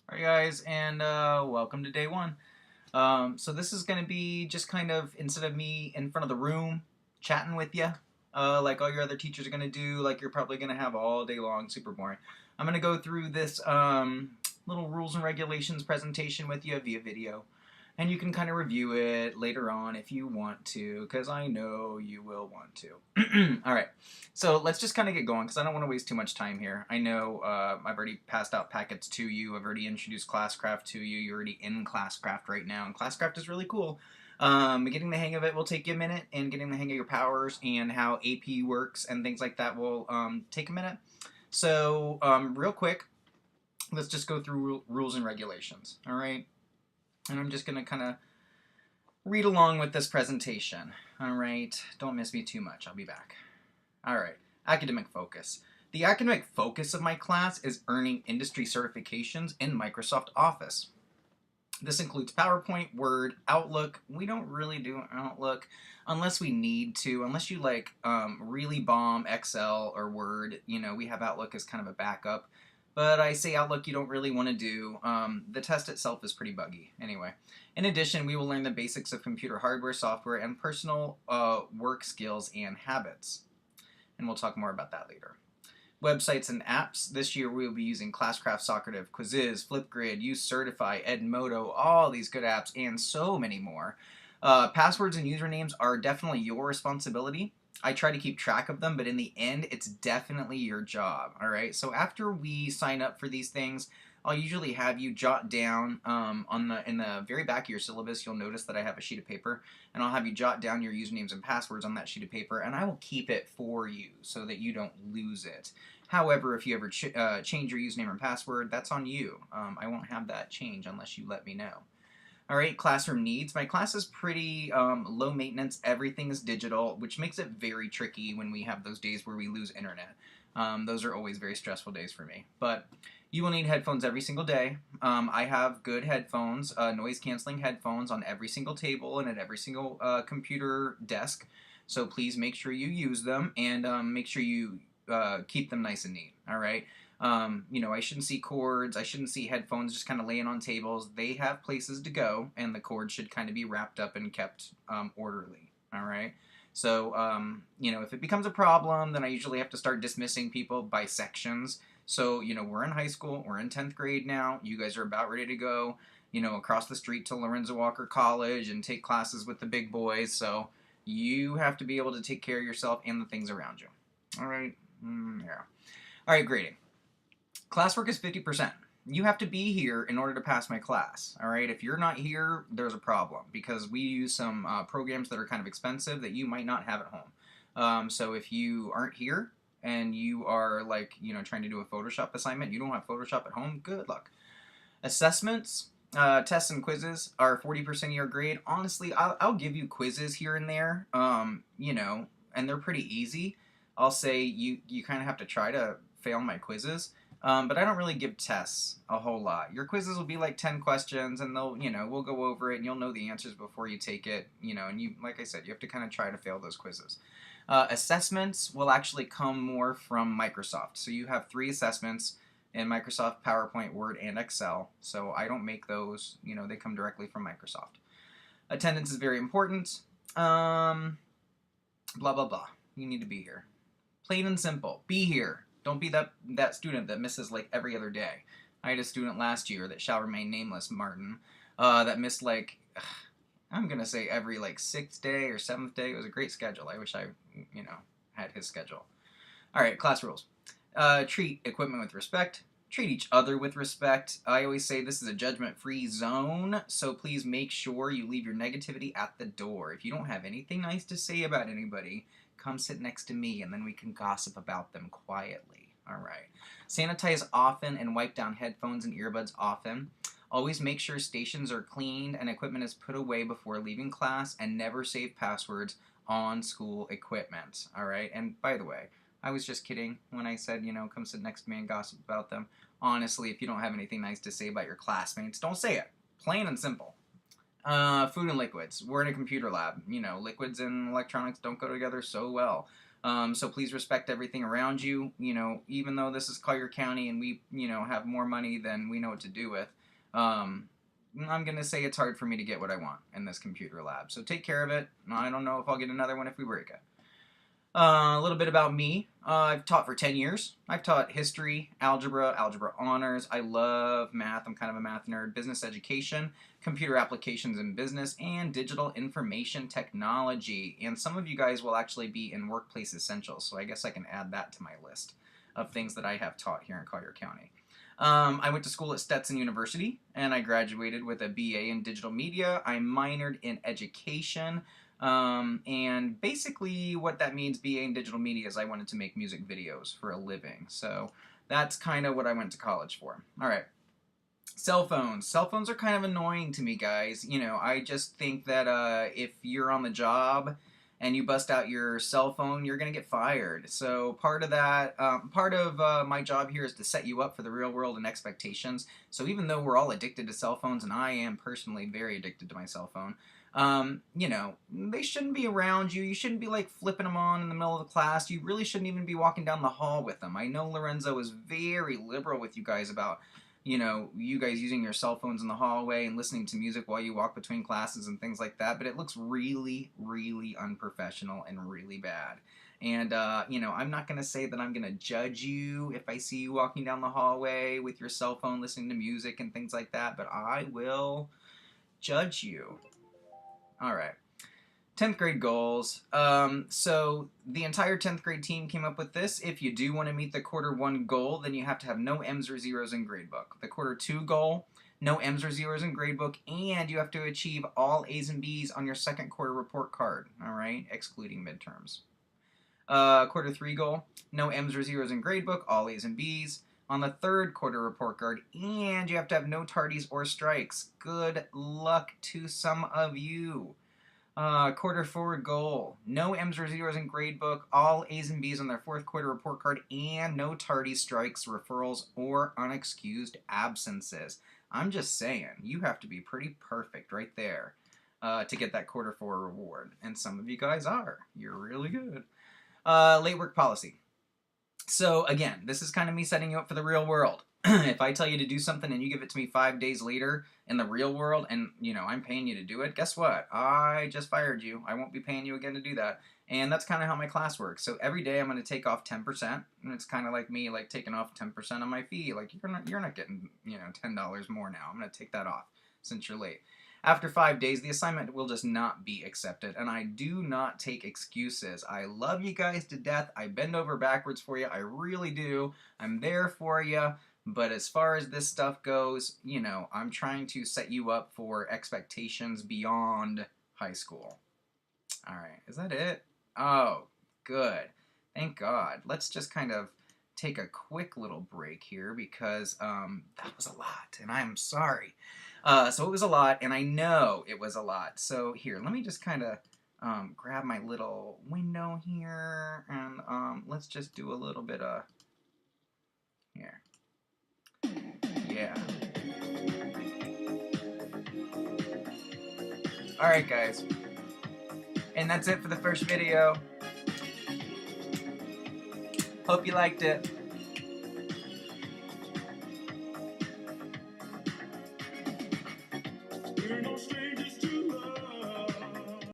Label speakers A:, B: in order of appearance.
A: Alright guys, and welcome to day one. So this is going to be just kind of, instead of me in front of the room chatting with you, like all your other teachers are going to do, like you're probably going to have all day long, super boring. I'm going to go through this little rules and regulations presentation with you via video. And you can kind of review it later on if you want to, because I know you will want to. All right, so let's just kind of get going, because I don't want to waste too much time here. I know I've already passed out packets to you. I've already introduced Classcraft to you. You're already in Classcraft right now, and Classcraft is really cool. Getting the hang of it will take you a minute, and getting the hang of your powers and how AP works and things like that will take a minute. So real quick, let's just go through rules and regulations, all right? And I'm just going to kind of read along with this presentation. All right, don't miss me too much. I'll be back. All right, academic focus. The academic focus of my class is earning industry certifications in Microsoft Office. This includes PowerPoint, Word, Outlook. We don't really do Outlook unless we need to, unless you like really bomb Excel or Word. You know, we have Outlook as kind of a backup. But I say Outlook you don't really want to do. The test itself is pretty buggy. Anyway, in addition, we will learn the basics of computer hardware, software, and personal work skills and habits. And we'll talk more about that later. Websites and apps. This year we will be using Classcraft, Socrative, Quizzes, Flipgrid, UseCertify, Edmodo, all these good apps, and so many more. Passwords and usernames are definitely your responsibility. I try to keep track of them, but in the end, it's definitely your job. All right. So after we sign up for these things, I'll usually have you jot down in the very back of your syllabus. You'll notice that I have a sheet of paper, and I'll have you jot down your usernames and passwords on that sheet of paper, and I will keep it for you so that you don't lose it. However, if you ever change your username or password, that's on you. I won't have that change unless you let me know. All right, classroom needs. My class is pretty low maintenance. Everything is digital, which makes it very tricky when we have those days where we lose internet. Those are always very stressful days for me. But you will need headphones every single day. I have good headphones, noise-canceling headphones on every single table and at every single computer desk. So please make sure you use them and make sure you keep them nice and neat. All right. I shouldn't see cords. I shouldn't see headphones just kind of laying on tables. They have places to go, and the cords should kind of be wrapped up and kept orderly. All right. So, if it becomes a problem, then I usually have to start dismissing people by sections. So, we're in high school. We're in 10th grade now. You guys are about ready to go, across the street to Lorenzo Walker College and take classes with the big boys. So, you have to be able to take care of yourself and the things around you. All right. Yeah. All right, grading. Classwork is 50%. You have to be here in order to pass my class. All right. If you're not here, there's a problem because we use some programs that are kind of expensive that you might not have at home. So if you aren't here and you are trying to do a Photoshop assignment, you don't have Photoshop at home, good luck. Assessments, tests and quizzes are 40% of your grade. Honestly, I'll give you quizzes here and there, and they're pretty easy. I'll say you kind of have to try to fail my quizzes. But I don't really give tests a whole lot. Your quizzes will be like 10 questions, and we'll go over it, and you'll know the answers before you take it, and like I said, you have to kind of try to fail those quizzes. Assessments will actually come more from Microsoft. So you have 3 assessments in Microsoft, PowerPoint, Word, and Excel. So I don't make those, they come directly from Microsoft. Attendance is very important. Blah, blah, blah. You need to be here. Plain and simple. Be here. Don't be that student that misses like every other day. I had a student last year that shall remain nameless, Martin, that missed I'm going to say every 6th day or 7th day. It was a great schedule. I wish I, had his schedule. All right, class rules. Treat equipment with respect. Treat each other with respect. I always say this is a judgment-free zone, so please make sure you leave your negativity at the door. If you don't have anything nice to say about anybody, come sit next to me and then we can gossip about them quietly. All right. Sanitize often and wipe down headphones and earbuds often. Always make sure stations are cleaned and equipment is put away before leaving class, and never save passwords on school equipment. All right. And by the way, I was just kidding when I said, come sit next to me and gossip about them. Honestly, if you don't have anything nice to say about your classmates, don't say it. Plain and simple. Food and liquids. We're in a computer lab. Liquids and electronics don't go together so well. So please respect everything around you. You know, even though this is Collier County and we, you know, have more money than we know what to do with, I'm going to say it's hard for me to get what I want in this computer lab. So take care of it. I don't know if I'll get another one if we break it. A little bit about me. I've taught for 10 years. I've taught history, algebra honors. I love math. I'm kind of a math nerd. Business education, computer applications in business, and digital information technology. And some of you guys will actually be in workplace essentials, so I guess I can add that to my list of things that I have taught here in Collier County. I went to school at Stetson University, and I graduated with a BA in digital media. I minored in education. And basically what that means, BA in digital media, is I wanted to make music videos for a living. So that's kind of what I went to college for. All right. Cell phones. Cell phones are kind of annoying to me, guys. You know, I just think that if you're on the job and you bust out your cell phone, you're going to get fired. So part of that, my job here is to set you up for the real world and expectations. So even though we're all addicted to cell phones, and I am personally very addicted to my cell phone, you know, they shouldn't be around you. You shouldn't be like flipping them on in the middle of the class. You really shouldn't even be walking down the hall with them. I know Lorenzo is very liberal with you guys about, you know, you guys using your cell phones in the hallway and listening to music while you walk between classes and things like that, but it looks really, really unprofessional and really bad. And, you know, I'm not going to say that I'm going to judge you if I see you walking down the hallway with your cell phone listening to music and things like that, but I will judge you. All right. 10th grade goals. So the entire 10th grade team came up with this. If you do want to meet the quarter 1 goal, then you have to have no M's or zeros in gradebook. The quarter 2 goal, no M's or zeros in gradebook, and you have to achieve all A's and B's on your second quarter report card, all right, excluding midterms. Quarter 3 goal, no M's or zeros in gradebook, all A's and B's on the third quarter report card, and you have to have no tardies or strikes. Good luck to some of you. Quarter 4 goal, no M's or zeros in gradebook, all A's and B's on their fourth quarter report card, and no tardies, strikes, referrals, or unexcused absences. I'm just saying, you have to be pretty perfect right there to get that quarter 4 reward, and some of you guys are. You're really good. Late work policy. So again, this is kind of me setting you up for the real world. If I tell you to do something and you give it to me 5 days later in the real world and, you know, I'm paying you to do it, guess what? I just fired you. I won't be paying you again to do that. And that's kind of how my class works. So every day I'm going to take off 10%, and it's kind of like me, like, taking off 10% of my fee. Like, you're not getting, you know, $10 more now. I'm going to take that off since you're late. After 5 days, the assignment will just not be accepted, and I do not take excuses. I love you guys to death. I bend over backwards for you. I really do. I'm there for you. But as far as this stuff goes, you know, I'm trying to set you up for expectations beyond high school. All right, is that it? Oh, good. Thank God. Let's just kind of take a quick little break here because that was a lot, and I'm sorry. So it was a lot, and I know it was a lot. So here, let me just kind of grab my little window here, and let's just do a little bit of, here. Yeah. Alright, guys. And that's it for the first video. Hope you liked it.